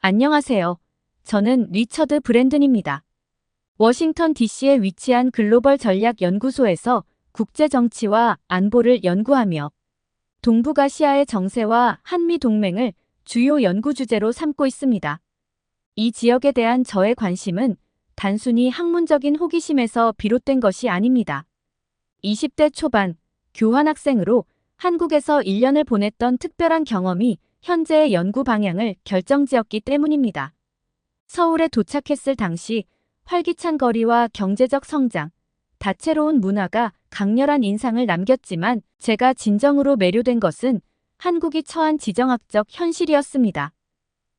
안녕하세요. 저는 리처드 브랜든입니다. 워싱턴 DC에 위치한 글로벌 전략 연구소에서 국제 정치와 안보를 연구하며 동북아시아의 정세와 한미 동맹을 주요 연구 주제로 삼고 있습니다. 이 지역에 대한 저의 관심은 단순히 학문적인 호기심에서 비롯된 것이 아닙니다. 20대 초반 교환학생으로 한국에서 1년을 보냈던 특별한 경험이 현재의 연구 방향을 결정지었기 때문입니다. 서울에 도착했을 당시 활기찬 거리와 경제적 성장, 다채로운 문화가 강렬한 인상을 남겼지만 제가 진정으로 매료된 것은 한국이 처한 지정학적 현실이었습니다.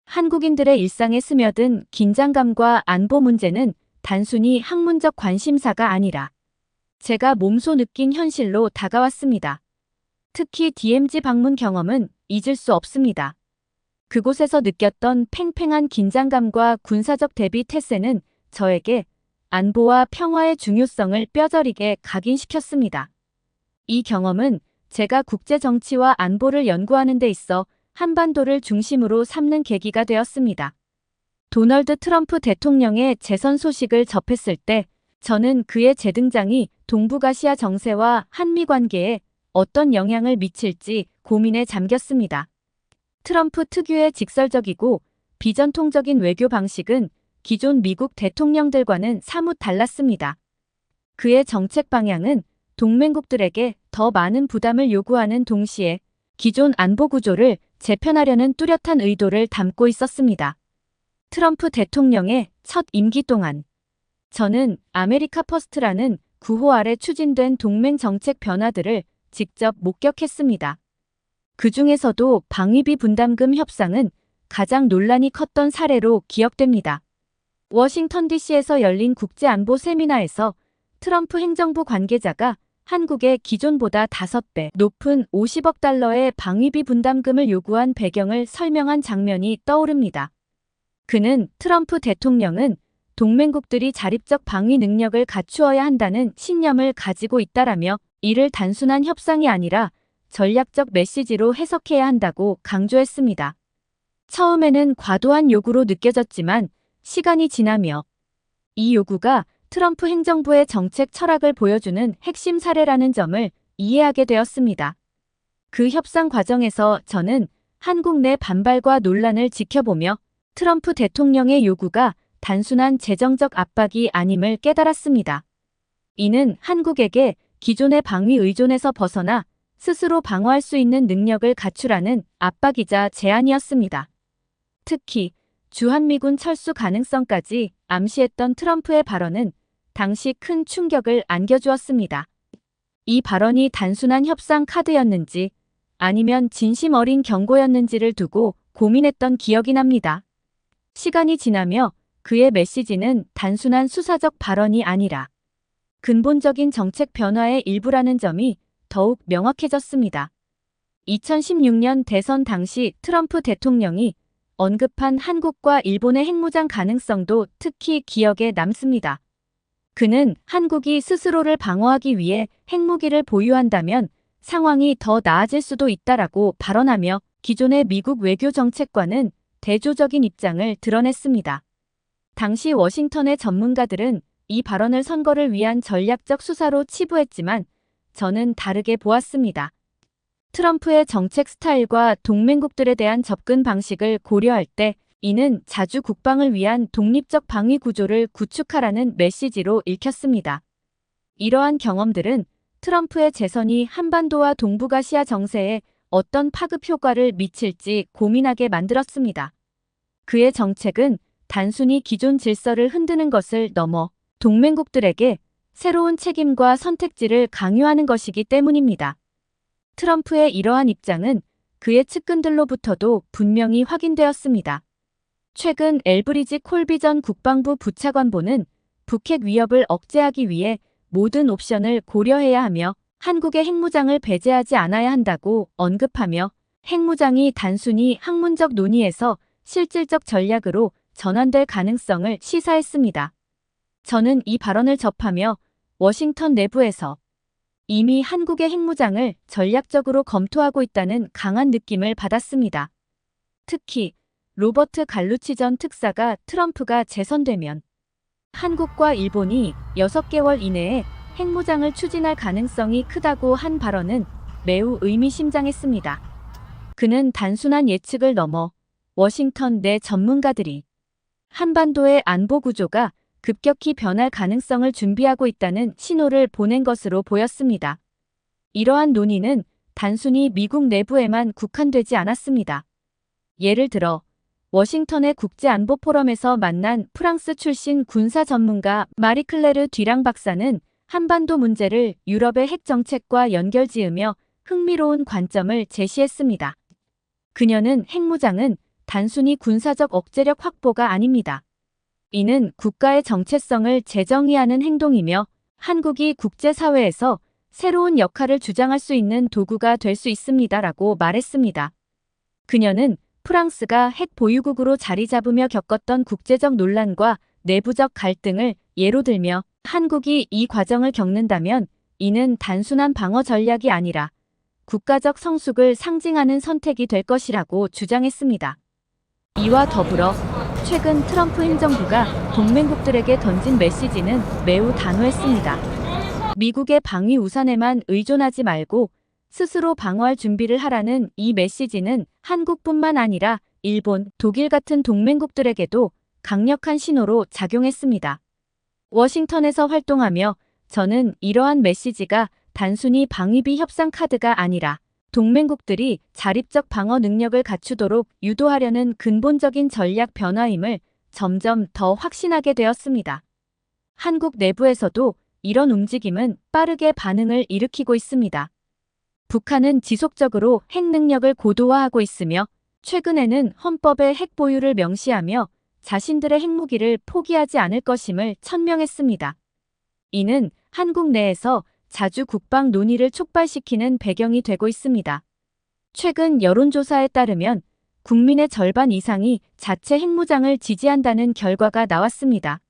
한국인들의 일상에 스며든 긴장감과 안보 문제는 단순히 학문적 관심사가 아니라 제가 몸소 느낀 현실로 다가왔습니다. 특히 DMZ 방문 경험은 잊을 수 없습니다. 그곳에서 느꼈던 팽팽한 긴장감과 군사적 대비 태세는 저에게 안보와 평화의 중요성을 뼈저리게 각인시켰습니다. 이 경험은 제가 국제 정치와 안보를 연구하는 데 있어 한반도를 중심으로 삼는 계기가 되었습니다. 도널드 트럼프 대통령의 재선 소식을 접했을 때 저는 그의 재등장이 동북아시아 정세와 한미 관계에 어떤 영향을 미칠지 고민에 잠겼습니다. 트럼프 특유의 직설적이고 비전통적인 외교 방식은 기존 미국 대통령들과는 사뭇 달랐습니다. 그의 정책 방향은 동맹국들에게 더 많은 부담을 요구하는 동시에 기존 안보 구조를 재편하려는 뚜렷한 의도를 담고 있었습니다. 트럼프 대통령의 첫 임기 동안 저는 아메리카 퍼스트라는 구호 아래 추진된 동맹 정책 변화들을 직접 목격했습니다. 그 중에서도 방위비 분담금 협상은 가장 논란이 컸던 사례로 기억됩니다. 워싱턴 DC에서 열린 국제안보 세미나에서 트럼프 행정부 관계자가 한국의 기존보다 5배 높은 50억 달러의 방위비 분담금을 요구한 배경을 설명한 장면이 떠오릅니다. 그는 트럼프 대통령은 동맹국들이 자립적 방위 능력을 갖추어야 한다는 신념을 가지고 있다라며 이를 단순한 협상이 아니라 전략적 메시지로 해석해야 한다고 강조했습니다. 처음에는 과도한 요구로 느껴졌지만 시간이 지나며 이 요구가 트럼프 행정부의 정책 철학을 보여주는 핵심 사례라는 점을 이해하게 되었습니다. 그 협상 과정에서 저는 한국 내 반발과 논란을 지켜보며 트럼프 대통령의 요구가 단순한 재정적 압박이 아님을 깨달았습니다. 이는 한국에게 기존의 방위 의존에서 벗어나 스스로 방어할 수 있는 능력을 갖추라는 압박이자 제안이었습니다. 특히 주한미군 철수 가능성까지 암시했던 트럼프의 발언은 당시 큰 충격을 안겨주었습니다. 이 발언이 단순한 협상 카드였는지 아니면 진심 어린 경고였는지를 두고 고민했던 기억이 납니다. 시간이 지나며 그의 메시지는 단순한 수사적 발언이 아니라 근본적인 정책 변화의 일부라는 점이 더욱 명확해졌습니다. 2016년 대선 당시 트럼프 대통령이 언급한 한국과 일본의 핵무장 가능성도 특히 기억에 남습니다. 그는 한국이 스스로를 방어하기 위해 핵무기를 보유한다면 상황이 더 나아질 수도 있다라고 발언하며 기존의 미국 외교 정책과는 대조적인 입장을 드러냈습니다. 당시 워싱턴의 전문가들은 이 발언을 선거를 위한 전략적 수사로 치부했지만 저는 다르게 보았습니다. 트럼프의 정책 스타일과 동맹국들에 대한 접근 방식을 고려할 때 이는 자주 국방을 위한 독립적 방위 구조를 구축하라는 메시지로 읽혔습니다. 이러한 경험들은 트럼프의 재선이 한반도와 동북아시아 정세에 어떤 파급 효과를 미칠지 고민하게 만들었습니다. 그의 정책은 단순히 기존 질서를 흔드는 것을 넘어 동맹국들에게 새로운 책임과 선택지를 강요하는 것이기 때문입니다. 트럼프의 이러한 입장은 그의 측근들로부터도 분명히 확인되었습니다. 최근 엘브리지 콜비 전 국방부 부차관보는 북핵 위협을 억제하기 위해 모든 옵션을 고려해야 하며 한국의 핵무장을 배제하지 않아야 한다고 언급하며 핵무장이 단순히 학문적 논의에서 실질적 전략으로 전환될 가능성을 시사했습니다. 저는 이 발언을 접하며 워싱턴 내부에서 이미 한국의 핵무장을 전략적으로 검토하고 있다는 강한 느낌을 받았습니다. 특히 로버트 갈루치 전 특사가 트럼프가 재선되면 한국과 일본이 6개월 이내에 핵무장을 추진할 가능성이 크다고 한 발언은 매우 의미심장했습니다. 그는 단순한 예측을 넘어 워싱턴 내 전문가들이 한반도의 안보 구조가 급격히 변할 가능성을 준비하고 있다는 신호를 보낸 것으로 보였습니다. 이러한 논의는 단순히 미국 내부에만 국한되지 않았습니다. 예를 들어 워싱턴의 국제안보 포럼에서 만난 프랑스 출신 군사 전문가 마리클레르 뒤랑 박사는 한반도 문제를 유럽의 핵 정책과 연결지으며 흥미로운 관점을 제시했습니다. 그녀는 핵무장은 단순히 군사적 억제력 확보가 아닙니다. 이는 국가의 정체성을 재정의하는 행동이며 한국이 국제사회에서 새로운 역할을 주장할 수 있는 도구가 될 수 있습니다라고 말했습니다. 그녀는 프랑스가 핵 보유국으로 자리 잡으며 겪었던 국제적 논란과 내부적 갈등을 예로 들며 한국이 이 과정을 겪는다면 이는 단순한 방어 전략이 아니라 국가적 성숙을 상징하는 선택이 될 것이라고 주장했습니다. 이와 더불어 최근 트럼프 행정부가 동맹국들에게 던진 메시지는 매우 단호했습니다. 미국의 방위 우산에만 의존하지 말고 스스로 방어할 준비를 하라는 이 메시지는 한국뿐만 아니라 일본, 독일 같은 동맹국들에게도 강력한 신호로 작용했습니다. 워싱턴에서 활동하며 저는 이러한 메시지가 단순히 방위비 협상 카드가 아니라 동맹국들이 자립적 방어 능력을 갖추도록 유도하려는 근본적인 전략 변화임을 점점 더 확신하게 되었습니다. 한국 내부에서도 이런 움직임은 빠르게 반응을 일으키고 있습니다. 북한은 지속적으로 핵 능력을 고도화하고 있으며 최근에는 헌법에 핵 보유를 명시하며 자신들의 핵무기를 포기하지 않을 것임을 천명했습니다. 이는 한국 내에서 자주 국방 논의를 촉발시키는 배경이 되고 있습니다. 최근 여론조사에 따르면 국민의 절반 이상이 자체 핵무장을 지지한다는 결과가 나왔습니다.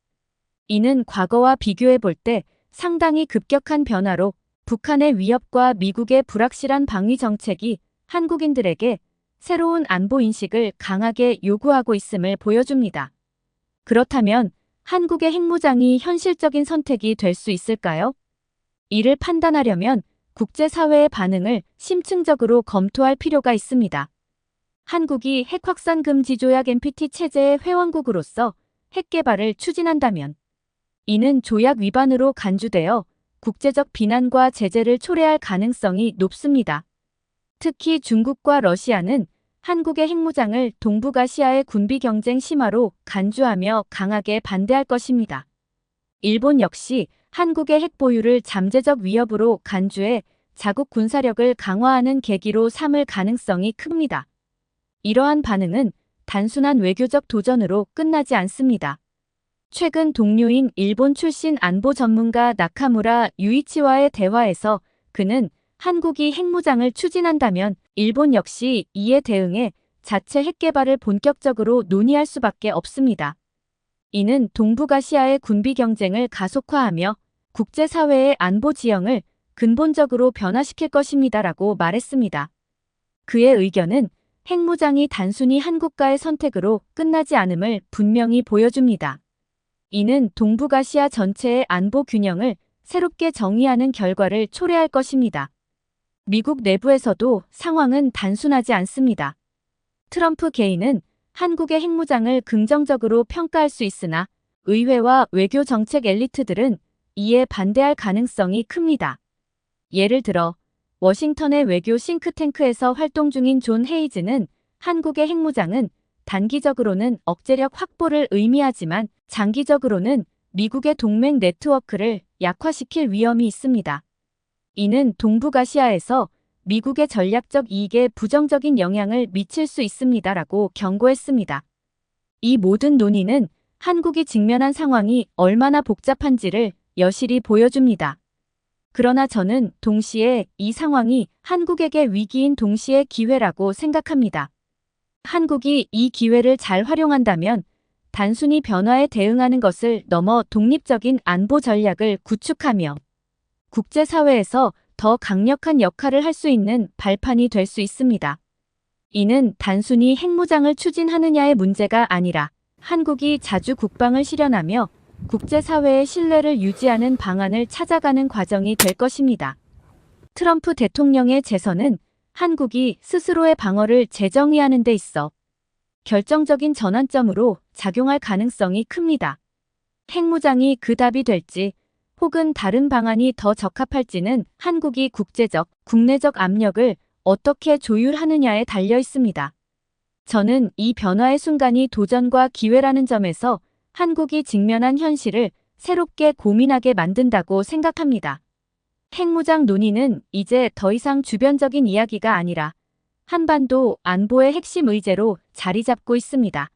이는 과거와 비교해 볼 때 상당히 급격한 변화로 북한의 위협과 미국의 불확실한 방위 정책이 한국인들에게 새로운 안보 인식을 강하게 요구하고 있음을 보여줍니다. 그렇다면 한국의 핵무장이 현실적인 선택이 될 수 있을까요? 이를 판단하려면 국제사회의 반응을 심층적으로 검토할 필요가 있습니다. 한국이 핵확산 금지 조약 NPT 체제의 회원국으로서 핵 개발을 추진한다면 이는 조약 위반으로 간주되어 국제적 비난과 제재를 초래할 가능성이 높습니다. 특히 중국과 러시아는 한국의 핵무장을 동북아시아의 군비 경쟁 심화로 간주하며 강하게 반대할 것입니다. 일본 역시 한국의 핵 보유를 잠재적 위협으로 간주해 자국 군사력을 강화하는 계기로 삼을 가능성이 큽니다. 이러한 반응은 단순한 외교적 도전으로 끝나지 않습니다. 최근 동료인 일본 출신 안보 전문가 나카무라 유이치와의 대화에서 그는 한국이 핵무장을 추진한다면 일본 역시 이에 대응해 자체 핵 개발을 본격적으로 논의할 수밖에 없습니다. 이는 동북아시아의 군비 경쟁을 가속화하며 국제사회의 안보 지형을 근본적으로 변화시킬 것입니다라고 말했습니다. 그의 의견은 핵무장이 단순히 한국과의 선택으로 끝나지 않음을 분명히 보여줍니다. 이는 동북아시아 전체의 안보 균형을 새롭게 정의하는 결과를 초래할 것입니다. 미국 내부에서도 상황은 단순하지 않습니다. 트럼프 개인은 한국의 핵무장을 긍정적으로 평가할 수 있으나 의회와 외교 정책 엘리트들은 이에 반대할 가능성이 큽니다. 예를 들어 워싱턴의 외교 싱크탱크에서 활동 중인 존 헤이즈는 한국의 핵무장은 단기적으로는 억제력 확보를 의미하지만 장기적으로는 미국의 동맹 네트워크를 약화시킬 위험이 있습니다. 이는 동북아시아에서 미국의 전략적 이익에 부정적인 영향을 미칠 수 있습니다라고 경고했습니다. 이 모든 논의는 한국이 직면한 상황이 얼마나 복잡한지를 여실히 보여줍니다. 그러나 저는 동시에 이 상황이 한국에게 위기인 동시에 기회라고 생각합니다. 한국이 이 기회를 잘 활용한다면 단순히 변화에 대응하는 것을 넘어 독립적인 안보 전략을 구축하며 국제사회에서 더 강력한 역할을 할 수 있는 발판이 될 수 있습니다. 이는 단순히 핵무장을 추진하느냐의 문제가 아니라 한국이 자주 국방을 실현하며 국제사회의 신뢰를 유지하는 방안을 찾아가는 과정이 될 것입니다. 트럼프 대통령의 재선은 한국이 스스로의 방어를 재정의하는 데 있어 결정적인 전환점으로 작용할 가능성이 큽니다. 핵무장이 그 답이 될지 혹은 다른 방안이 더 적합할지는 한국이 국제적, 국내적 압력을 어떻게 조율하느냐에 달려 있습니다. 저는 이 변화의 순간이 도전과 기회라는 점에서 한국이 직면한 현실을 새롭게 고민하게 만든다고 생각합니다. 핵무장 논의는 이제 더 이상 주변적인 이야기가 아니라 한반도 안보의 핵심 의제로 자리 잡고 있습니다.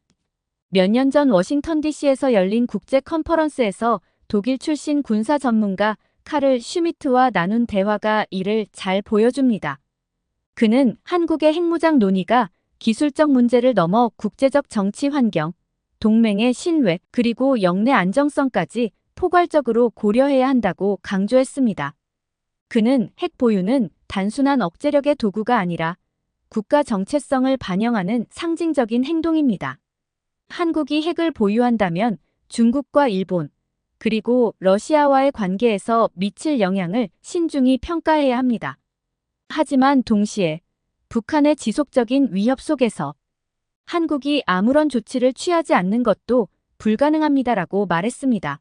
몇 년 전 워싱턴 DC에서 열린 국제 컨퍼런스에서 독일 출신 군사 전문가 카를 슈미트와 나눈 대화가 이를 잘 보여줍니다. 그는 한국의 핵무장 논의가 기술적 문제를 넘어 국제적 정치 환경, 동맹의 신뢰, 그리고 영내 안정성까지 포괄적으로 고려해야 한다고 강조했습니다. 그는 핵 보유는 단순한 억제력의 도구가 아니라 국가 정체성을 반영하는 상징적인 행동입니다. 한국이 핵을 보유한다면 중국과 일본, 그리고 러시아와의 관계에서 미칠 영향을 신중히 평가해야 합니다. 하지만 동시에 북한의 지속적인 위협 속에서 한국이 아무런 조치를 취하지 않는 것도 불가능합니다라고 말했습니다.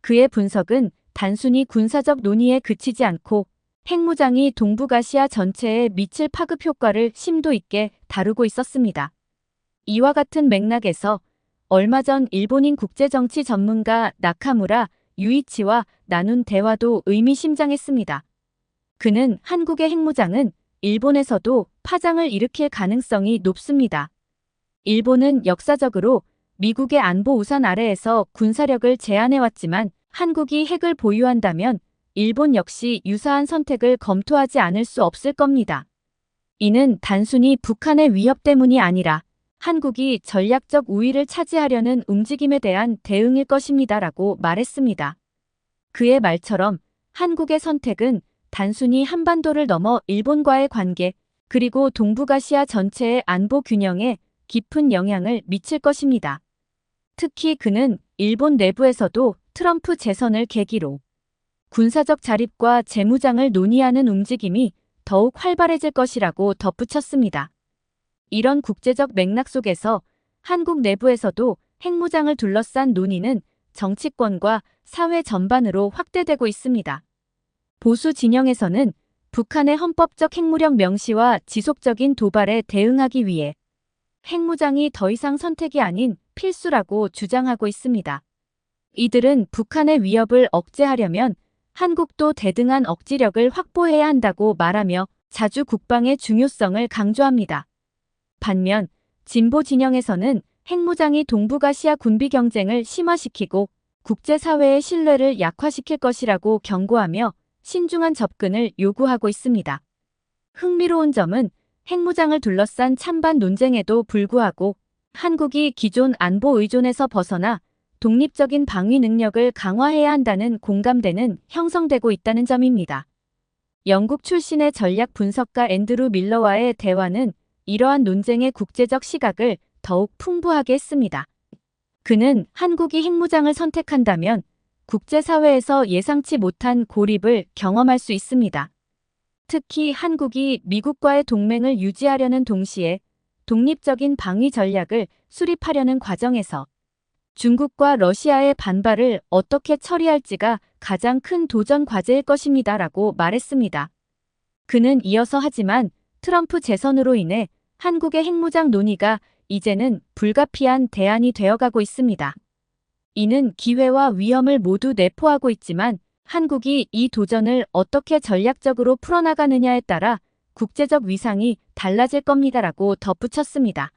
그의 분석은 단순히 군사적 논의에 그치지 않고 핵무장이 동북아시아 전체에 미칠 파급 효과를 심도 있게 다루고 있었습니다. 이와 같은 맥락에서 얼마 전 일본인 국제정치 전문가 나카무라 유이치와 나눈 대화도 의미심장했습니다. 그는 한국의 핵무장은 일본에서도 파장을 일으킬 가능성이 높습니다. 일본은 역사적으로 미국의 안보 우산 아래에서 군사력을 제한해왔지만 한국이 핵을 보유한다면 일본 역시 유사한 선택을 검토하지 않을 수 없을 겁니다. 이는 단순히 북한의 위협 때문이 아니라 한국이 전략적 우위를 차지하려는 움직임에 대한 대응일 것입니다라고 말했습니다. 그의 말처럼 한국의 선택은 단순히 한반도를 넘어 일본과의 관계, 그리고 동북아시아 전체의 안보 균형에 깊은 영향을 미칠 것입니다. 특히 그는 일본 내부에서도 트럼프 재선을 계기로 군사적 자립과 재무장을 논의하는 움직임이 더욱 활발해질 것이라고 덧붙였습니다. 이런 국제적 맥락 속에서 한국 내부에서도 핵무장을 둘러싼 논의는 정치권과 사회 전반으로 확대되고 있습니다. 보수 진영에서는 북한의 헌법적 핵무력 명시와 지속적인 도발에 대응하기 위해 핵무장이 더 이상 선택이 아닌 필수라고 주장하고 있습니다. 이들은 북한의 위협을 억제하려면 한국도 대등한 억지력을 확보해야 한다고 말하며 자주 국방의 중요성을 강조합니다. 반면 진보 진영에서는 핵무장이 동북아시아 군비 경쟁을 심화시키고 국제사회의 신뢰를 약화시킬 것이라고 경고하며 신중한 접근을 요구하고 있습니다. 흥미로운 점은 핵무장을 둘러싼 찬반 논쟁에도 불구하고 한국이 기존 안보 의존에서 벗어나 독립적인 방위 능력을 강화해야 한다는 공감대는 형성되고 있다는 점입니다. 영국 출신의 전략 분석가 앤드루 밀러와의 대화는 이러한 논쟁의 국제적 시각을 더욱 풍부하게 했습니다. 그는 한국이 핵무장을 선택한다면 국제사회에서 예상치 못한 고립을 경험할 수 있습니다. 특히 한국이 미국과의 동맹을 유지하려는 동시에 독립적인 방위 전략을 수립하려는 과정에서 중국과 러시아의 반발을 어떻게 처리할지가 가장 큰 도전 과제일 것입니다라고 말했습니다. 그는 이어서 하지만 트럼프 재선으로 인해 한국의 핵무장 논의가 이제는 불가피한 대안이 되어가고 있습니다. 이는 기회와 위험을 모두 내포하고 있지만 한국이 이 도전을 어떻게 전략적으로 풀어나가느냐에 따라 국제적 위상이 달라질 겁니다라고 덧붙였습니다.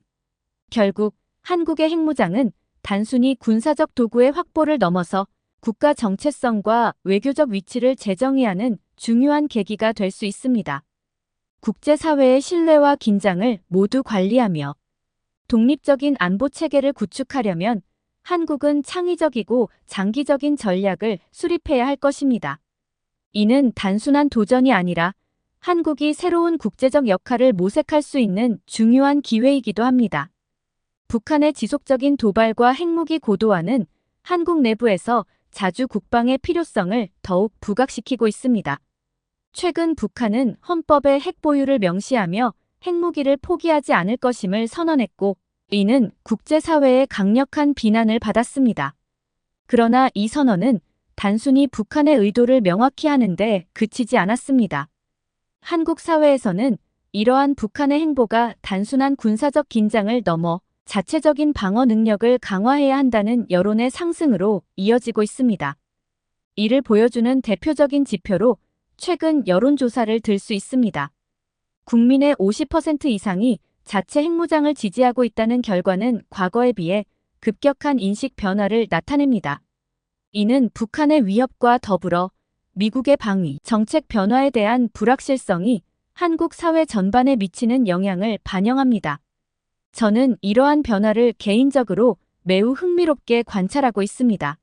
결국 한국의 핵무장은 단순히 군사적 도구의 확보를 넘어서 국가 정체성과 외교적 위치를 재정의하는 중요한 계기가 될 수 있습니다. 국제사회의 신뢰와 긴장을 모두 관리하며 독립적인 안보 체계를 구축하려면 한국은 창의적이고 장기적인 전략을 수립해야 할 것입니다. 이는 단순한 도전이 아니라 한국이 새로운 국제적 역할을 모색할 수 있는 중요한 기회이기도 합니다. 북한의 지속적인 도발과 핵무기 고도화는 한국 내부에서 자주 국방의 필요성을 더욱 부각시키고 있습니다. 최근 북한은 헌법에 핵 보유를 명시하며 핵무기를 포기하지 않을 것임을 선언했고, 이는 국제사회의 강력한 비난을 받았습니다. 그러나 이 선언은 단순히 북한의 의도를 명확히 하는데 그치지 않았습니다. 한국 사회에서는 이러한 북한의 행보가 단순한 군사적 긴장을 넘어 자체적인 방어 능력을 강화해야 한다는 여론의 상승으로 이어지고 있습니다. 이를 보여주는 대표적인 지표로 최근 여론조사를 들 수 있습니다. 국민의 50% 이상이 자체 핵무장을 지지하고 있다는 결과는 과거에 비해 급격한 인식 변화를 나타냅니다. 이는 북한의 위협과 더불어 미국의 방위, 정책 변화에 대한 불확실성이 한국 사회 전반에 미치는 영향을 반영합니다. 저는 이러한 변화를 개인적으로 매우 흥미롭게 관찰하고 있습니다.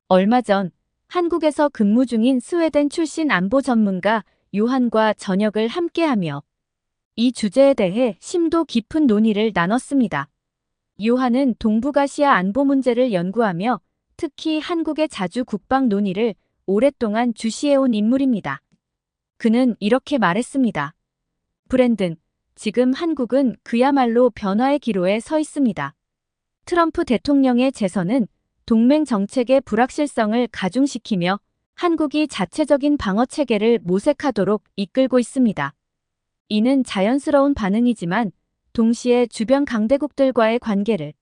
얼마 전 한국에서 근무 중인 스웨덴 출신 안보 전문가 요한과 저녁을 함께하며 이 주제에 대해 심도 깊은 논의를 나눴습니다. 요한은 동북아시아 안보 문제를 연구하며 특히 한국의 자주 국방 논의를 오랫동안 주시해온 인물입니다. 그는 이렇게 말했습니다. 브랜든, 지금 한국은 그야말로 변화의 기로에 서 있습니다. 트럼프 대통령의 재선은 동맹 정책의 불확실성을 가중시키며 한국이 자체적인 방어 체계를 모색하도록 이끌고 있습니다. 이는 자연스러운 반응이지만 동시에 주변 강대국들과의 관계를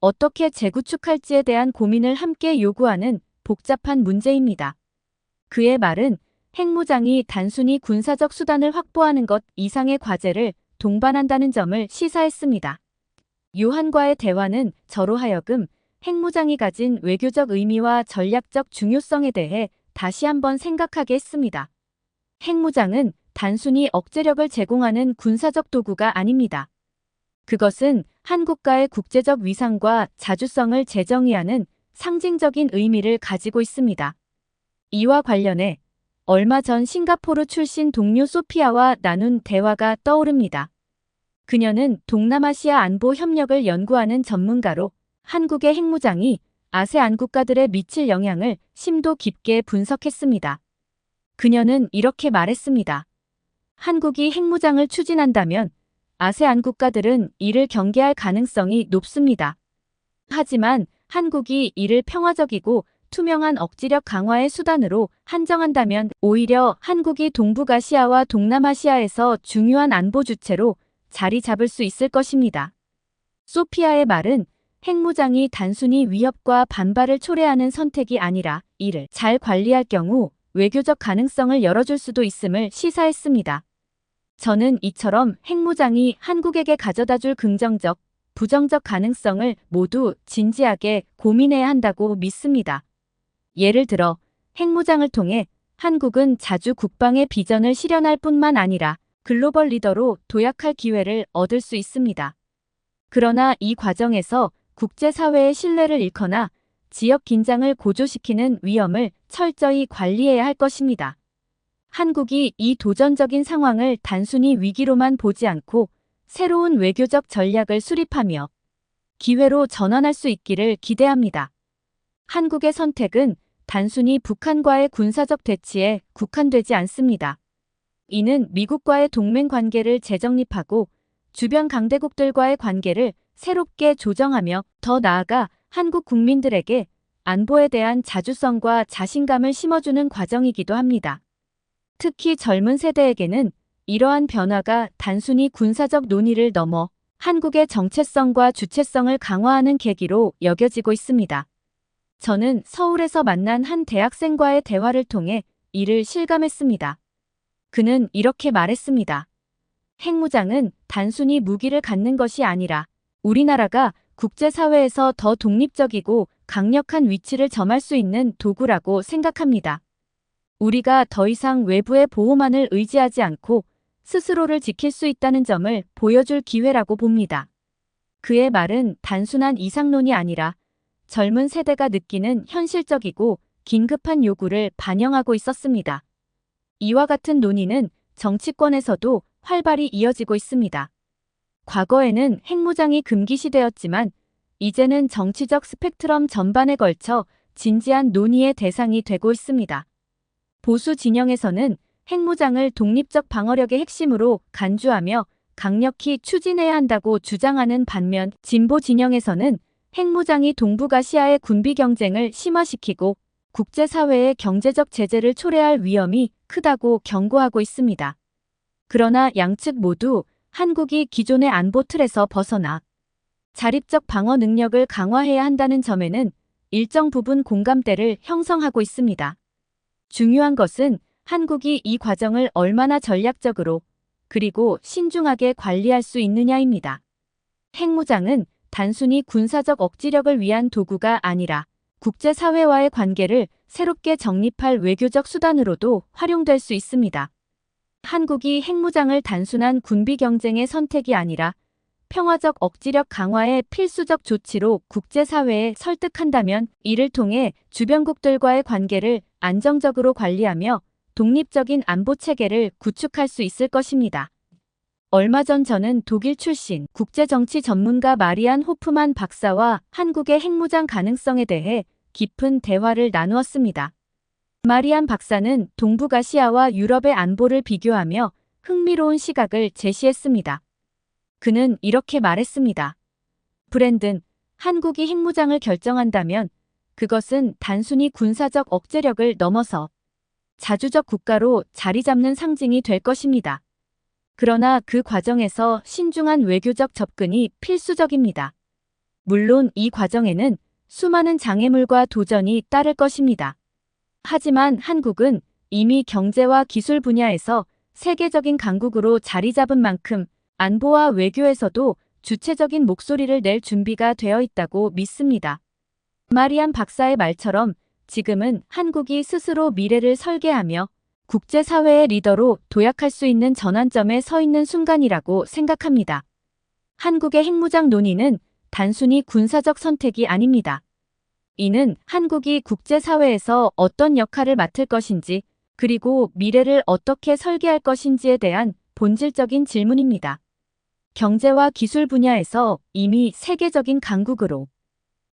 어떻게 재구축할지에 대한 고민을 함께 요구하는 복잡한 문제입니다. 그의 말은 핵무장이 단순히 군사적 수단을 확보하는 것 이상의 과제를 동반한다는 점을 시사했습니다. 요한과의 대화는 저로 하여금 핵무장이 가진 외교적 의미와 전략적 중요성에 대해 다시 한번 생각하게 했습니다. 핵무장은 단순히 억제력을 제공하는 군사적 도구가 아닙니다. 그것은 한국과의 국제적 위상과 자주성을 재정의하는 상징적인 의미를 가지고 있습니다. 이와 관련해 얼마 전 싱가포르 출신 동료 소피아와 나눈 대화가 떠오릅니다. 그녀는 동남아시아 안보 협력을 연구하는 전문가로 한국의 핵무장이 아세안 국가들에 미칠 영향을 심도 깊게 분석했습니다. 그녀는 이렇게 말했습니다. 한국이 핵무장을 추진한다면 아세안 국가들은 이를 경계할 가능성이 높습니다. 하지만 한국이 이를 평화적이고 투명한 억지력 강화의 수단으로 한정한다면 오히려 한국이 동북아시아와 동남아시아에서 중요한 안보 주체로 자리 잡을 수 있을 것입니다. 소피아의 말은 핵무장이 단순히 위협과 반발을 초래하는 선택이 아니라 이를 잘 관리할 경우 외교적 가능성을 열어줄 수도 있음을 시사했습니다. 저는 이처럼 핵무장이 한국에게 가져다줄 긍정적, 부정적 가능성을 모두 진지하게 고민해야 한다고 믿습니다. 예를 들어 핵무장을 통해 한국은 자주 국방의 비전을 실현할 뿐만 아니라 글로벌 리더로 도약할 기회를 얻을 수 있습니다. 그러나 이 과정에서 국제사회의 신뢰를 잃거나 지역 긴장을 고조시키는 위험을 철저히 관리해야 할 것입니다. 한국이 이 도전적인 상황을 단순히 위기로만 보지 않고 새로운 외교적 전략을 수립하며 기회로 전환할 수 있기를 기대합니다. 한국의 선택은 단순히 북한과의 군사적 대치에 국한되지 않습니다. 이는 미국과의 동맹 관계를 재정립하고 주변 강대국들과의 관계를 새롭게 조정하며 더 나아가 한국 국민들에게 안보에 대한 자주성과 자신감을 심어주는 과정이기도 합니다. 특히 젊은 세대에게는 이러한 변화가 단순히 군사적 논의를 넘어 한국의 정체성과 주체성을 강화하는 계기로 여겨지고 있습니다. 저는 서울에서 만난 한 대학생과의 대화를 통해 이를 실감했습니다. 그는 이렇게 말했습니다. 핵무장은 단순히 무기를 갖는 것이 아니라 우리나라가 국제사회에서 더 독립적이고 강력한 위치를 점할 수 있는 도구라고 생각합니다. 우리가 더 이상 외부의 보호만을 의지하지 않고 스스로를 지킬 수 있다는 점을 보여줄 기회라고 봅니다. 그의 말은 단순한 이상론이 아니라 젊은 세대가 느끼는 현실적이고 긴급한 요구를 반영하고 있었습니다. 이와 같은 논의는 정치권에서도 활발히 이어지고 있습니다. 과거에는 핵무장이 금기시되었지만 이제는 정치적 스펙트럼 전반에 걸쳐 진지한 논의의 대상이 되고 있습니다. 보수 진영에서는 핵무장을 독립적 방어력의 핵심으로 간주하며 강력히 추진해야 한다고 주장하는 반면 진보 진영에서는 핵무장이 동북아시아의 군비 경쟁을 심화시키고 국제사회의 경제적 제재를 초래할 위험이 크다고 경고하고 있습니다. 그러나 양측 모두 한국이 기존의 안보 틀에서 벗어나 자립적 방어 능력을 강화해야 한다는 점에는 일정 부분 공감대를 형성하고 있습니다. 중요한 것은 한국이 이 과정을 얼마나 전략적으로 그리고 신중하게 관리할 수 있느냐입니다. 핵무장은 단순히 군사적 억지력을 위한 도구가 아니라 국제사회와의 관계를 새롭게 정립할 외교적 수단으로도 활용될 수 있습니다. 한국이 핵무장을 단순한 군비 경쟁의 선택이 아니라 평화적 억지력 강화의 필수적 조치로 국제사회에 설득한다면 이를 통해 주변국들과의 관계를 안정적으로 관리하며 독립적인 안보 체계를 구축할 수 있을 것입니다. 얼마 전 저는 독일 출신 국제정치 전문가 마리안 호프만 박사와 한국의 핵무장 가능성에 대해 깊은 대화를 나누었습니다. 마리안 박사는 동북아시아와 유럽의 안보를 비교하며 흥미로운 시각을 제시했습니다. 그는 이렇게 말했습니다. 브랜든, 한국이 핵무장을 결정한다면 그것은 단순히 군사적 억제력을 넘어서 자주적 국가로 자리 잡는 상징이 될 것입니다. 그러나 그 과정에서 신중한 외교적 접근이 필수적입니다. 물론 이 과정에는 수많은 장애물과 도전이 따를 것입니다. 하지만 한국은 이미 경제와 기술 분야에서 세계적인 강국으로 자리 잡은 만큼 안보와 외교에서도 주체적인 목소리를 낼 준비가 되어 있다고 믿습니다. 마리안 박사의 말처럼 지금은 한국이 스스로 미래를 설계하며 국제사회의 리더로 도약할 수 있는 전환점에 서 있는 순간이라고 생각합니다. 한국의 핵무장 논의는 단순히 군사적 선택이 아닙니다. 이는 한국이 국제사회에서 어떤 역할을 맡을 것인지 그리고 미래를 어떻게 설계할 것인지에 대한 본질적인 질문입니다. 경제와 기술 분야에서 이미 세계적인 강국으로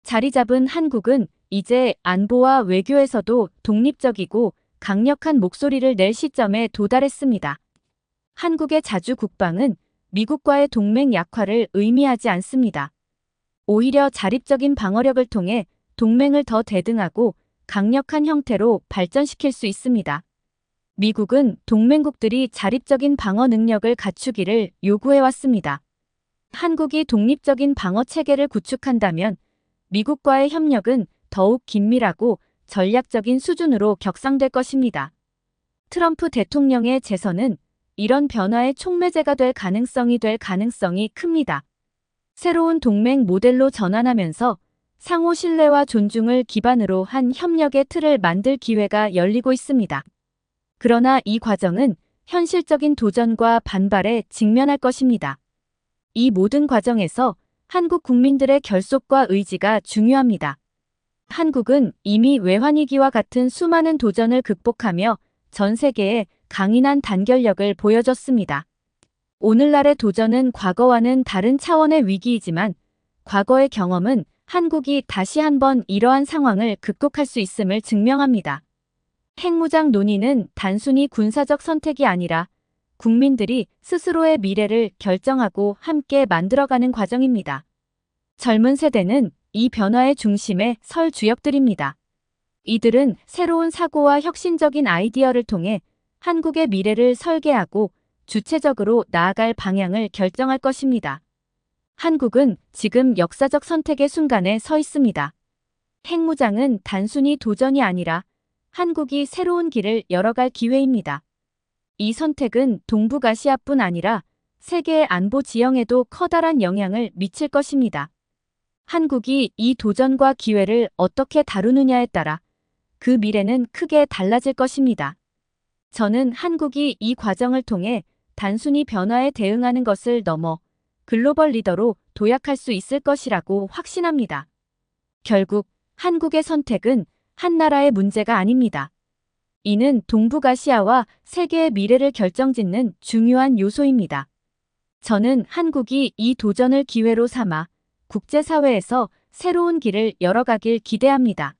자리 잡은 한국은 이제 안보와 외교에서도 독립적이고 강력한 목소리를 낼 시점에 도달했습니다. 한국의 자주 국방은 미국과의 동맹 약화를 의미하지 않습니다. 오히려 자립적인 방어력을 통해 동맹을 더 대등하고 강력한 형태로 발전시킬 수 있습니다. 미국은 동맹국들이 자립적인 방어 능력을 갖추기를 요구해왔습니다. 한국이 독립적인 방어 체계를 구축한다면 미국과의 협력은 더욱 긴밀하고 전략적인 수준으로 격상될 것입니다. 트럼프 대통령의 재선은 이런 변화의 촉매제가 될 가능성이 큽니다. 새로운 동맹 모델로 전환하면서 상호 신뢰와 존중을 기반으로 한 협력의 틀을 만들 기회가 열리고 있습니다. 그러나 이 과정은 현실적인 도전과 반발에 직면할 것입니다. 이 모든 과정에서 한국 국민들의 결속과 의지가 중요합니다. 한국은 이미 외환위기와 같은 수많은 도전을 극복하며 전 세계에 강인한 단결력을 보여줬습니다. 오늘날의 도전은 과거와는 다른 차원의 위기이지만 과거의 경험은 한국이 다시 한번 이러한 상황을 극복할 수 있음을 증명합니다. 핵무장 논의는 단순히 군사적 선택이 아니라 국민들이 스스로의 미래를 결정하고 함께 만들어가는 과정입니다. 젊은 세대는 이 변화의 중심에 설 주역들입니다. 이들은 새로운 사고와 혁신적인 아이디어를 통해 한국의 미래를 설계하고 주체적으로 나아갈 방향을 결정할 것입니다. 한국은 지금 역사적 선택의 순간에 서 있습니다. 핵무장은 단순히 도전이 아니라 한국이 새로운 길을 열어갈 기회입니다. 이 선택은 동북아시아뿐 아니라 세계의 안보 지형에도 커다란 영향을 미칠 것입니다. 한국이 이 도전과 기회를 어떻게 다루느냐에 따라 그 미래는 크게 달라질 것입니다. 저는 한국이 이 과정을 통해 단순히 변화에 대응하는 것을 넘어 글로벌 리더로 도약할 수 있을 것이라고 확신합니다. 결국 한국의 선택은 한 나라의 문제가 아닙니다. 이는 동북아시아와 세계의 미래를 결정짓는 중요한 요소입니다. 저는 한국이 이 도전을 기회로 삼아 국제사회에서 새로운 길을 열어가길 기대합니다.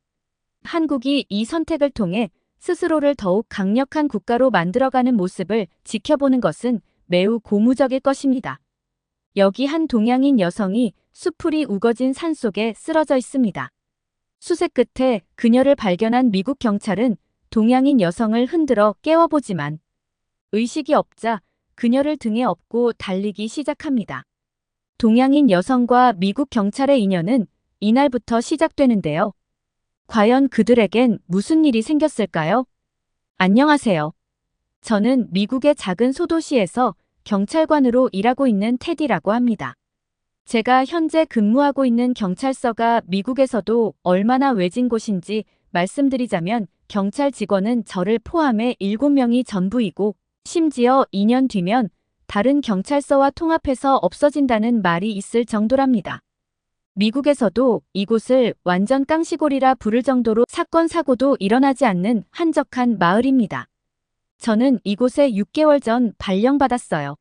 한국이 이 선택을 통해 스스로를 더욱 강력한 국가로 만들어가는 모습을 지켜보는 것은 매우 고무적일 것입니다. 여기 한 동양인 여성이 수풀이 우거진 산속에 쓰러져 있습니다. 수색 끝에 그녀를 발견한 미국 경찰은 동양인 여성을 흔들어 깨워보지만 의식이 없자 그녀를 등에 업고 달리기 시작합니다. 동양인 여성과 미국 경찰의 인연은 이날부터 시작되는데요. 과연 그들에겐 무슨 일이 생겼을까요? 안녕하세요. 저는 미국의 작은 소도시에서 경찰관으로 일하고 있는 테디라고 합니다. 제가 현재 근무하고 있는 경찰서가 미국에서도 얼마나 외진 곳인지 말씀드리자면 경찰 직원은 저를 포함해 7명이 전부이고 심지어 2년 뒤면 다른 경찰서와 통합해서 없어진다는 말이 있을 정도랍니다. 미국에서도 이곳을 완전 깡시골이라 부를 정도로 사건 사고도 일어나지 않는 한적한 마을입니다. 저는 이곳에 6개월 전 발령받았어요.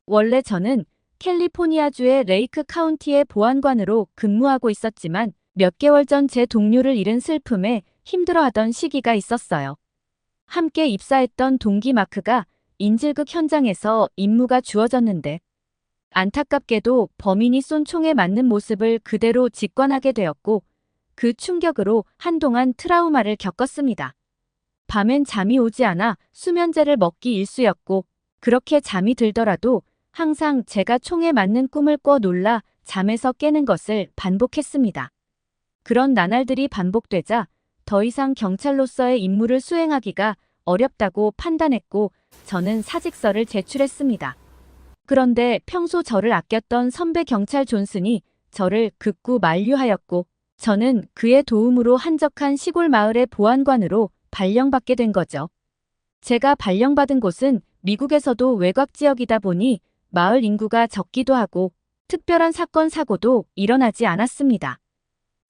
원래 저는 캘리포니아주의 레이크 카운티의 보안관으로 근무하고 있었지만 몇 개월 전 제 동료를 잃은 슬픔에 힘들어하던 시기가 있었어요. 함께 입사했던 동기 마크가 인질극 현장에서 임무가 주어졌는데 안타깝게도 범인이 쏜 총에 맞는 모습을 그대로 직관하게 되었고 그 충격으로 한동안 트라우마를 겪었습니다. 밤엔 잠이 오지 않아 수면제를 먹기 일쑤였고 그렇게 잠이 들더라도 항상 제가 총에 맞는 꿈을 꿔 놀라 잠에서 깨는 것을 반복했습니다. 그런 나날들이 반복되자 더 이상 경찰로서의 임무를 수행하기가 어렵다고 판단했고 저는 사직서를 제출했습니다. 그런데 평소 저를 아꼈던 선배 경찰 존슨이 저를 극구 만류하였고 저는 그의 도움으로 한적한 시골 마을의 보안관으로 발령받게 된 거죠. 제가 발령받은 곳은 미국에서도 외곽 지역이다 보니 마을 인구가 적기도 하고 특별한 사건 사고도 일어나지 않았습니다.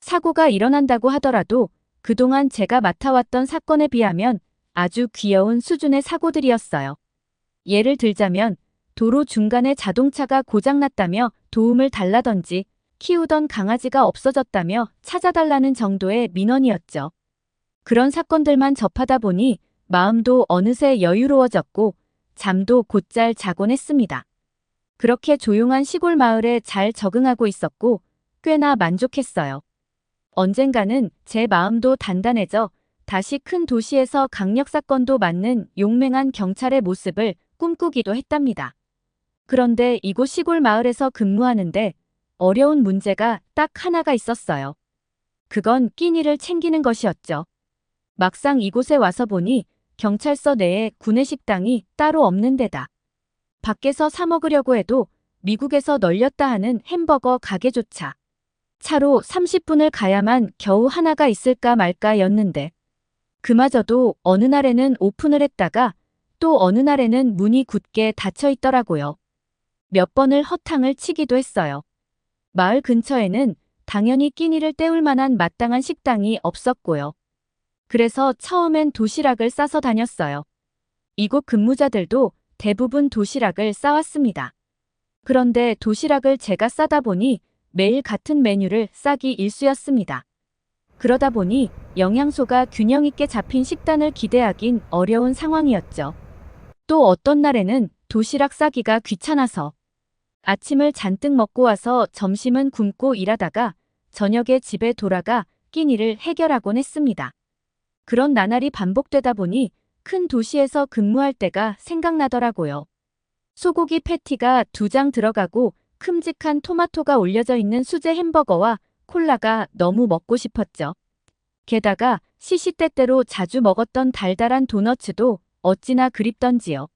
사고가 일어난다고 하더라도 그동안 제가 맡아왔던 사건에 비하면 아주 귀여운 수준의 사고들이었어요. 예를 들자면 도로 중간에 자동차가 고장났다며 도움을 달라던지 키우던 강아지가 없어졌다며 찾아달라는 정도의 민원이었죠. 그런 사건들만 접하다 보니 마음도 어느새 여유로워졌고 잠도 곧잘 자곤 했습니다. 그렇게 조용한 시골 마을에 잘 적응하고 있었고 꽤나 만족했어요. 언젠가는 제 마음도 단단해져 다시 큰 도시에서 강력사건도 맡는 용맹한 경찰의 모습을 꿈꾸기도 했답니다. 그런데 이곳 시골 마을에서 근무하는데 어려운 문제가 딱 하나가 있었어요. 그건 끼니를 챙기는 것이었죠. 막상 이곳에 와서 보니 경찰서 내에 구내식당이 따로 없는 데다 밖에서 사 먹으려고 해도 미국에서 널렸다 하는 햄버거 가게조차 차로 30분을 가야만 겨우 하나가 있을까 말까였는데 그마저도 어느 날에는 오픈을 했다가 또 어느 날에는 문이 굳게 닫혀 있더라고요. 몇 번을 허탕을 치기도 했어요. 마을 근처에는 당연히 끼니를 때울 만한 마땅한 식당이 없었고요. 그래서 처음엔 도시락을 싸서 다녔어요. 이곳 근무자들도 대부분 도시락을 싸왔습니다. 그런데 도시락을 제가 싸다 보니 매일 같은 메뉴를 싸기 일쑤였습니다. 그러다 보니 영양소가 균형 있게 잡힌 식단을 기대하긴 어려운 상황이었죠. 또 어떤 날에는 도시락 싸기가 귀찮아서 아침을 잔뜩 먹고 와서 점심은 굶고 일하다가 저녁에 집에 돌아가 끼니를 해결하곤 했습니다. 그런 나날이 반복되다 보니 큰 도시에서 근무할 때가 생각나더라고요. 소고기 패티가 2장 들어가고 큼직한 토마토가 올려져 있는 수제 햄버거와 콜라가 너무 먹고 싶었죠. 게다가 시시때때로 자주 먹었던 달달한 도너츠도 어찌나 그립던지요.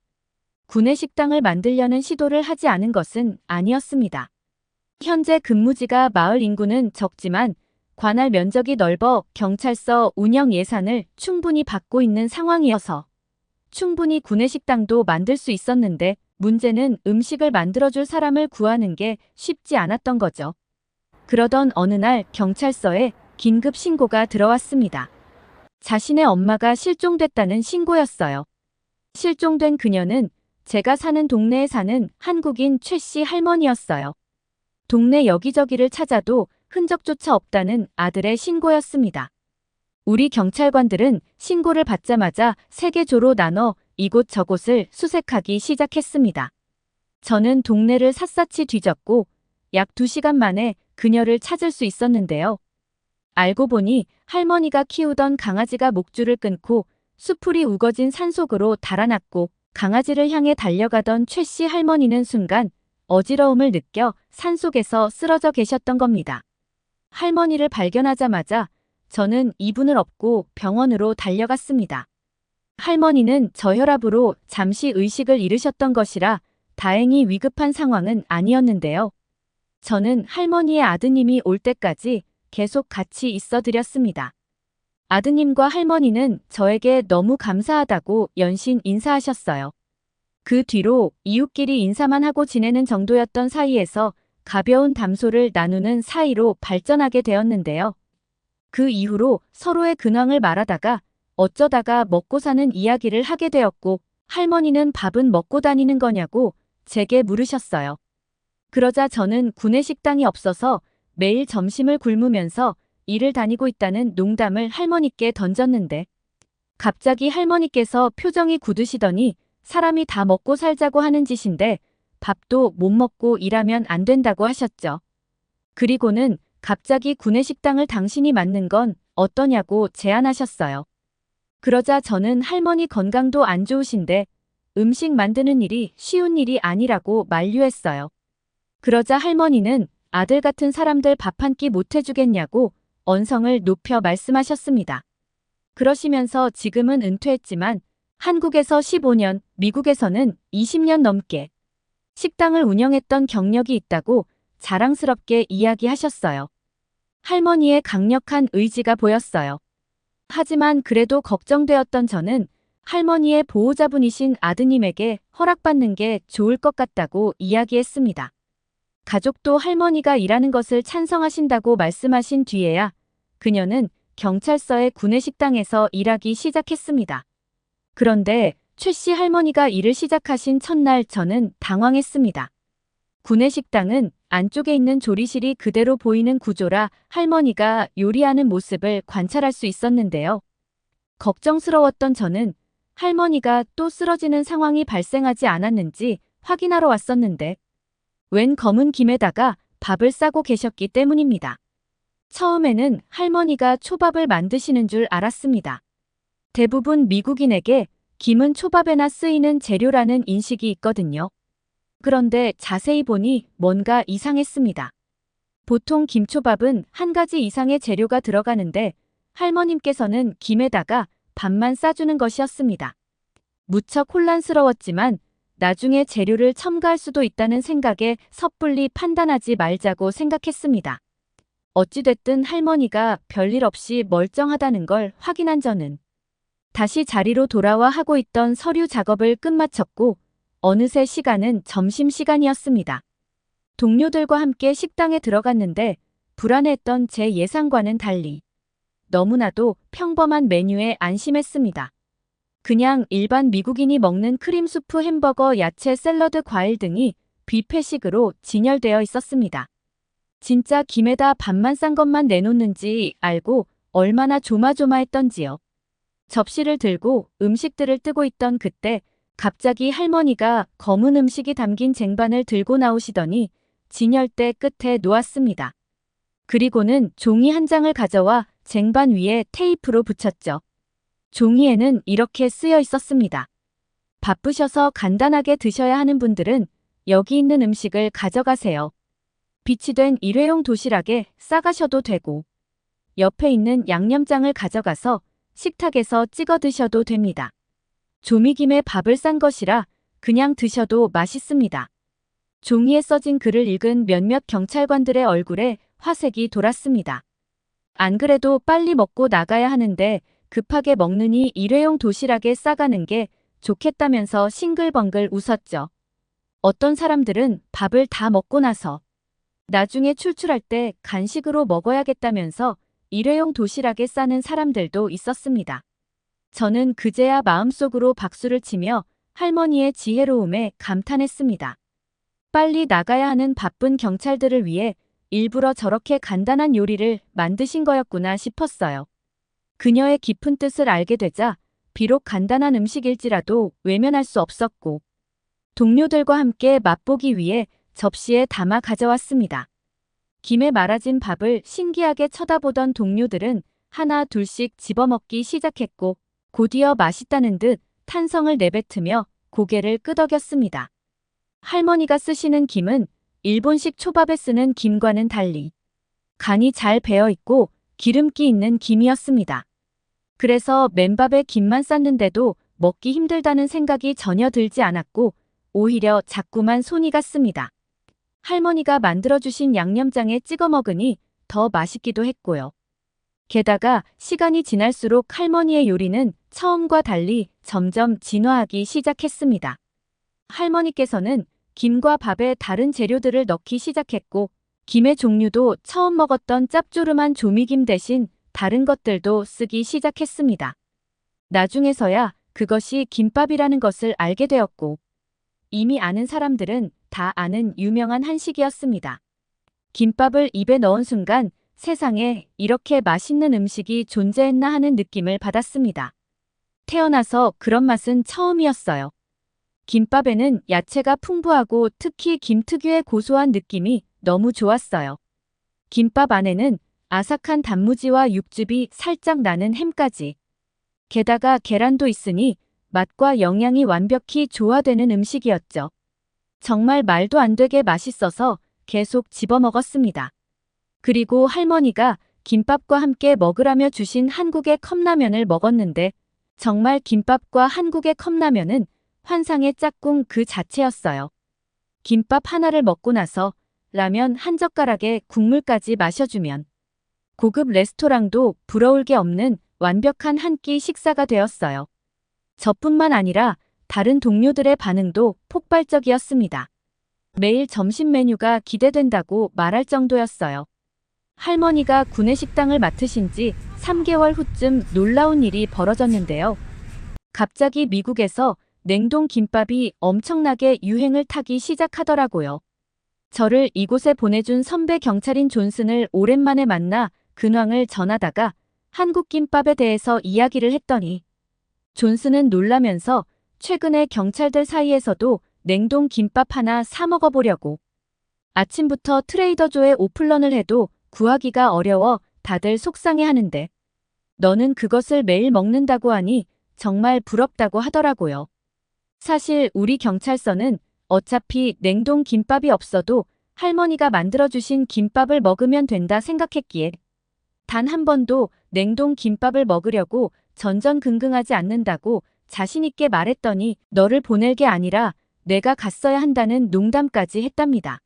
구내식당을 만들려는 시도를 하지 않은 것은 아니었습니다. 현재 근무지가 마을 인구는 적지만 관할 면적이 넓어 경찰서 운영 예산을 충분히 받고 있는 상황이어서 충분히 구내식당도 만들 수 있었는데 문제는 음식을 만들어줄 사람을 구하는 게 쉽지 않았던 거죠. 그러던 어느 날 경찰서에 긴급 신고가 들어왔습니다. 자신의 엄마가 실종됐다는 신고였어요. 실종된 그녀는 제가 사는 동네에 사는 한국인 최 씨 할머니였어요. 동네 여기저기를 찾아도 흔적조차 없다는 아들의 신고였습니다. 우리 경찰관들은 신고를 받자마자 3개조로 나눠 이곳저곳을 수색하기 시작했습니다. 저는 동네를 샅샅이 뒤졌고 약 2시간 만에 그녀를 찾을 수 있었는데요. 알고 보니 할머니가 키우던 강아지가 목줄을 끊고 수풀이 우거진 산속으로 달아났고 강아지를 향해 달려가던 최 씨 할머니는 순간 어지러움을 느껴 산속에서 쓰러져 계셨던 겁니다. 할머니를 발견하자마자 저는 이분을 업고 병원으로 달려갔습니다. 할머니는 저혈압으로 잠시 의식을 잃으셨던 것이라 다행히 위급한 상황은 아니었는데요. 저는 할머니의 아드님이 올 때까지 계속 같이 있어 드렸습니다. 아드님과 할머니는 저에게 너무 감사하다고 연신 인사하셨어요. 그 뒤로 이웃끼리 인사만 하고 지내는 정도였던 사이에서 가벼운 담소를 나누는 사이로 발전하게 되었는데요. 그 이후로 서로의 근황을 말하다가 어쩌다가 먹고 사는 이야기를 하게 되었고 할머니는 밥은 먹고 다니는 거냐고 제게 물으셨어요. 그러자 저는 구내식당이 없어서 매일 점심을 굶으면서 일을 다니고 있다는 농담을 할머니께 던졌는데 갑자기 할머니께서 표정이 굳으시더니 사람이 다 먹고 살자고 하는 짓인데 밥도 못 먹고 일하면 안 된다고 하셨죠. 그리고는 갑자기 구내식당을 당신이 맡는 건 어떠냐고 제안하셨어요. 그러자 저는 할머니 건강도 안 좋으신데 음식 만드는 일이 쉬운 일이 아니라고 만류했어요. 그러자 할머니는 아들 같은 사람들 밥 한 끼 못 해주겠냐고 언성을 높여 말씀하셨습니다. 그러시면서 지금은 은퇴했지만 한국에서 15년, 미국에서는 20년 넘게 식당을 운영했던 경력이 있다고 자랑스럽게 이야기하셨어요. 할머니의 강력한 의지가 보였어요. 하지만 그래도 걱정되었던 저는 할머니의 보호자분이신 아드님에게 허락받는 게 좋을 것 같다고 이야기했습니다. 가족도 할머니가 일하는 것을 찬성하신다고 말씀하신 뒤에야 그녀는 경찰서의 구내식당에서 일하기 시작했습니다. 그런데 최 씨 할머니가 일을 시작하신 첫날 저는 당황했습니다. 구내식당은 안쪽에 있는 조리실이 그대로 보이는 구조라 할머니가 요리하는 모습을 관찰할 수 있었는데요. 걱정스러웠던 저는 할머니가 또 쓰러지는 상황이 발생하지 않았는지 확인하러 왔었는데 웬 검은 김에다가 밥을 싸고 계셨기 때문입니다. 처음에는 할머니가 초밥을 만드시는 줄 알았습니다. 대부분 미국인에게 김은 초밥에나 쓰이는 재료라는 인식이 있거든요. 그런데 자세히 보니 뭔가 이상했습니다. 보통 김초밥은 한 가지 이상의 재료가 들어가는데 할머님께서는 김에다가 밥만 싸주는 것이었습니다. 무척 혼란스러웠지만 나중에 재료를 첨가할 수도 있다는 생각에 섣불리 판단하지 말자고 생각했습니다. 어찌됐든 할머니가 별일 없이 멀쩡하다는 걸 확인한 저는 다시 자리로 돌아와 하고 있던 서류 작업을 끝마쳤고 어느새 시간은 점심시간이었습니다. 동료들과 함께 식당에 들어갔는데 불안했던 제 예상과는 달리 너무나도 평범한 메뉴에 안심했습니다. 그냥 일반 미국인이 먹는 크림수프, 햄버거, 야채, 샐러드, 과일 등이 뷔페식으로 진열되어 있었습니다. 진짜 김에다 밥만 싼 것만 내놓는지 알고 얼마나 조마조마했던지요. 접시를 들고 음식들을 뜨고 있던 그때 갑자기 할머니가 검은 음식이 담긴 쟁반을 들고 나오시더니 진열대 끝에 놓았습니다. 그리고는 종이 한 장을 가져와 쟁반 위에 테이프로 붙였죠. 종이에는 이렇게 쓰여 있었습니다. 바쁘셔서 간단하게 드셔야 하는 분들은 여기 있는 음식을 가져가세요. 비치 된 일회용 도시락에 싸가셔도 되고 옆에 있는 양념장을 가져가서 식탁에서 찍어 드셔도 됩니다. 조미김에 밥을 싼 것이라 그냥 드셔도 맛있습니다. 종이에 써진 글을 읽은 몇몇 경찰관들의 얼굴에 화색이 돌았습니다. 안 그래도 빨리 먹고 나가야 하는데 급하게 먹느니 일회용 도시락에 싸가는 게 좋겠다면서 싱글벙글 웃었죠. 어떤 사람들은 밥을 다 먹고 나서 나중에 출출할 때 간식으로 먹어야겠다면서 일회용 도시락에 싸는 사람들도 있었습니다. 저는 그제야 마음속으로 박수를 치며 할머니의 지혜로움에 감탄했습니다. 빨리 나가야 하는 바쁜 경찰들을 위해 일부러 저렇게 간단한 요리를 만드신 거였구나 싶었어요. 그녀의 깊은 뜻을 알게 되자 비록 간단한 음식일지라도 외면할 수 없었고 동료들과 함께 맛보기 위해 접시에 담아 가져왔습니다. 김에 말아진 밥을 신기하게 쳐다보던 동료들은 하나 둘씩 집어먹기 시작했고 곧이어 맛있다는 듯 탄성을 내뱉으며 고개를 끄덕였습니다. 할머니가 쓰시는 김은 일본식 초밥에 쓰는 김과는 달리 간이 잘 배어있고 기름기 있는 김이었습니다. 그래서 맨밥에 김만 쌌는데도 먹기 힘들다는 생각이 전혀 들지 않았고 오히려 자꾸만 손이 갔습니다. 할머니가 만들어주신 양념장에 찍어 먹으니 더 맛있기도 했고요. 게다가 시간이 지날수록 할머니의 요리는 처음과 달리 점점 진화하기 시작했습니다. 할머니께서는 김과 밥에 다른 재료들을 넣기 시작했고 김의 종류도 처음 먹었던 짭조름한 조미김 대신 다른 것들도 쓰기 시작했습니다. 나중에서야 그것이 김밥이라는 것을 알게 되었고 이미 아는 사람들은 다 아는 유명한 한식이었습니다. 김밥을 입에 넣은 순간 세상에 이렇게 맛있는 음식이 존재했나 하는 느낌을 받았습니다. 태어나서 그런 맛은 처음이었어요. 김밥에는 야채가 풍부하고 특히 김 특유의 고소한 느낌이 너무 좋았어요. 김밥 안에는 아삭한 단무지와 육즙이 살짝 나는 햄까지. 게다가 계란도 있으니 맛과 영양이 완벽히 조화되는 음식이었죠. 정말 말도 안 되게 맛있어서 계속 집어먹었습니다. 그리고 할머니가 김밥과 함께 먹으라며 주신 한국의 컵라면을 먹었는데 정말 김밥과 한국의 컵라면은 환상의 짝꿍 그 자체였어요. 김밥 하나를 먹고 나서 라면 한 젓가락에 국물까지 마셔주면 고급 레스토랑도 부러울 게 없는 완벽한 한 끼 식사가 되었어요. 저뿐만 아니라 다른 동료들의 반응도 폭발적이었습니다. 매일 점심 메뉴가 기대된다고 말할 정도였어요. 할머니가 구내식당을 맡으신 지 3개월 후쯤 놀라운 일이 벌어졌는데요. 갑자기 미국에서 냉동 김밥이 엄청나게 유행을 타기 시작하더라고요. 저를 이곳에 보내준 선배 경찰인 존슨을 오랜만에 만나 근황을 전하다가 한국 김밥에 대해서 이야기를 했더니 존슨은 놀라면서 최근에 경찰들 사이에서도 냉동 김밥 하나 사 먹어보려고 아침부터 트레이더조에 오픈런을 해도 구하기가 어려워 다들 속상해하는데 너는 그것을 매일 먹는다고 하니 정말 부럽다고 하더라고요. 사실 우리 경찰서는 어차피 냉동 김밥이 없어도 할머니가 만들어주신 김밥을 먹으면 된다 생각했기에 단 한 번도 냉동 김밥을 먹으려고 전전긍긍하지 않는다고 자신있게 말했더니 너를 보낼 게 아니라 내가 갔어야 한다는 농담까지 했답니다.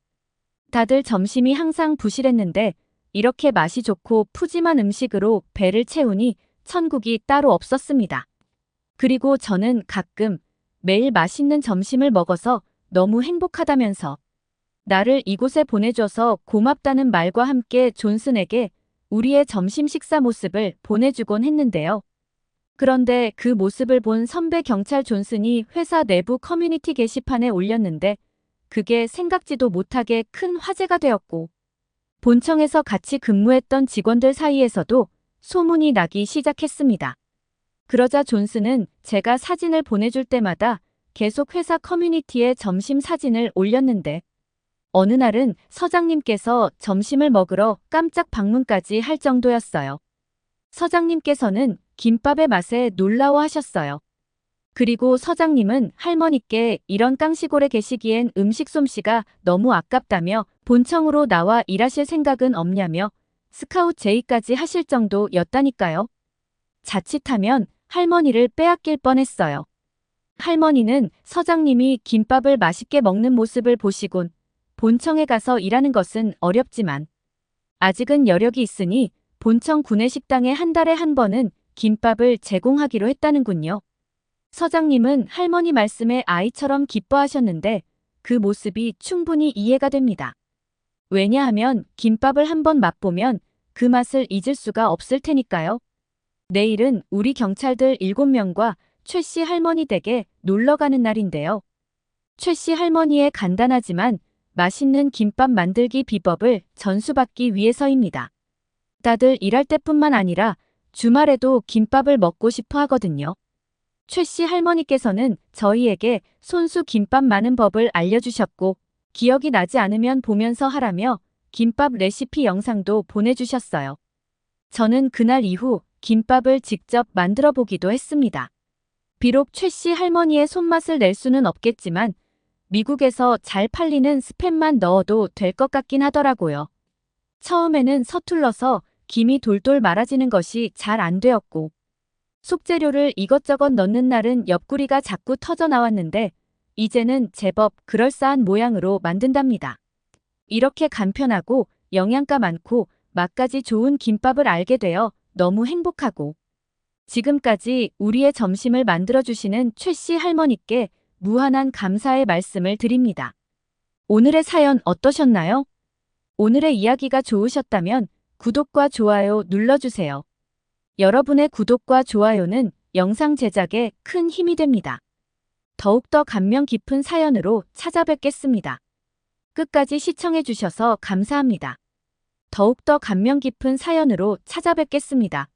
다들 점심이 항상 부실했는데 이렇게 맛이 좋고 푸짐한 음식으로 배를 채우니 천국이 따로 없었습니다. 그리고 저는 가끔 매일 맛있는 점심을 먹어서 너무 행복하다면서 나를 이곳에 보내줘서 고맙다는 말과 함께 존슨에게 우리의 점심 식사 모습을 보내주곤 했는데요. 그런데 그 모습을 본 선배 경찰 존슨이 회사 내부 커뮤니티 게시판에 올렸는데 그게 생각지도 못하게 큰 화제가 되었고 본청에서 같이 근무했던 직원들 사이에서도 소문이 나기 시작했습니다. 그러자 존슨은 제가 사진을 보내줄 때마다 계속 회사 커뮤니티에 점심 사진을 올렸는데 어느 날은 서장님께서 점심을 먹으러 깜짝 방문까지 할 정도였어요. 서장님께서는 김밥의 맛에 놀라워하셨어요. 그리고 서장님은 할머니께 이런 깡시골에 계시기엔 음식 솜씨가 너무 아깝다며 본청으로 나와 일하실 생각은 없냐며 스카웃 제의까지 하실 정도였다니까요. 자칫하면 할머니를 빼앗길 뻔했어요. 할머니는 서장님이 김밥을 맛있게 먹는 모습을 보시곤 본청에 가서 일하는 것은 어렵지만 아직은 여력이 있으니 본청 구내식당에 한 달에 한 번은 김밥을 제공하기로 했다는군요. 서장님은 할머니 말씀에 아이처럼 기뻐하셨는데 그 모습이 충분히 이해가 됩니다. 왜냐하면 김밥을 한번 맛보면 그 맛을 잊을 수가 없을 테니까요. 내일은 우리 경찰들 7명과 최 씨 할머니 댁에 놀러 가는 날인데요. 최 씨 할머니의 간단하지만 맛있는 김밥 만들기 비법을 전수받기 위해서입니다. 다들 일할 때뿐만 아니라 주말에도 김밥을 먹고 싶어 하거든요. 최 씨 할머니께서는 저희에게 손수 김밥 많은 법을 알려주셨고 기억이 나지 않으면 보면서 하라며 김밥 레시피 영상도 보내주셨어요. 저는 그날 이후 김밥을 직접 만들어 보기도 했습니다. 비록 최 씨 할머니의 손맛을 낼 수는 없겠지만 미국에서 잘 팔리는 스팸만 넣어도 될 것 같긴 하더라고요. 처음에는 서툴러서 김이 돌돌 말아지는 것이 잘 안 되었고 속재료를 이것저것 넣는 날은 옆구리가 자꾸 터져 나왔는데 이제는 제법 그럴싸한 모양으로 만든답니다. 이렇게 간편하고 영양가 많고 맛까지 좋은 김밥을 알게 되어 너무 행복하고 지금까지 우리의 점심을 만들어주시는 최 씨 할머니께 무한한 감사의 말씀을 드립니다. 오늘의 사연 어떠셨나요? 오늘의 이야기가 좋으셨다면 구독과 좋아요 눌러주세요. 여러분의 구독과 좋아요는 영상 제작에 큰 힘이 됩니다. 더욱더 감명 깊은 사연으로 찾아뵙겠습니다. 끝까지 시청해주셔서 감사합니다. 더욱더 감명 깊은 사연으로 찾아뵙겠습니다.